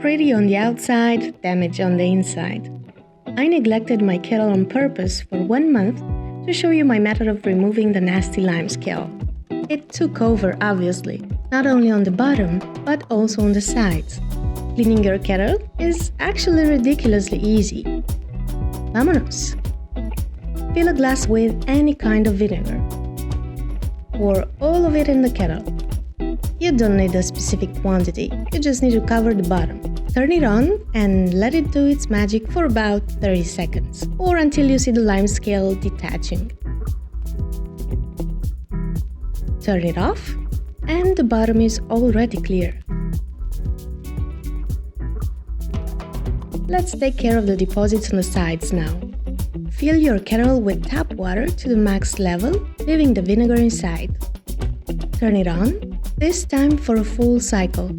Pretty on the outside, damage on the inside. I neglected my kettle on purpose for 1 month to show you my method of removing the nasty limescale. It took over, obviously, not only on the bottom, but also on the sides. Cleaning your kettle is actually ridiculously easy. Vámonos! Fill a glass with any kind of vinegar. Pour all of it in the kettle. You don't need a specific quantity, you just need to cover the bottom. Turn it on and let it do its magic for about 30 seconds, or until you see the limescale detaching. Turn it off, and the bottom is already clear. Let's take care of the deposits on the sides now. Fill your kettle with tap water to the max level, leaving the vinegar inside. Turn it on, this time for a full cycle.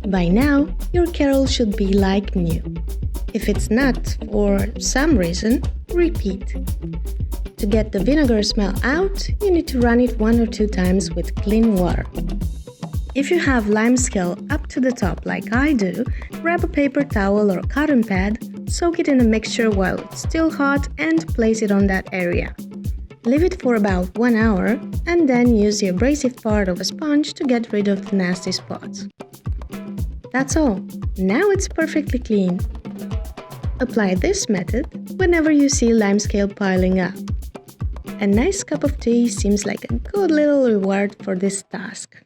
By now, your kettle should be like new. If it's not, for some reason, repeat. To get the vinegar smell out, you need to run it 1 or 2 times with clean water. If you have limescale up to the top like I do, grab a paper towel or cotton pad, soak it in a mixture while it's still hot and place it on that area. Leave it for about 1 hour and then use the abrasive part of a sponge to get rid of the nasty spots. That's all. Now it's perfectly clean. Apply this method whenever you see limescale piling up. A nice cup of tea seems like a good little reward for this task.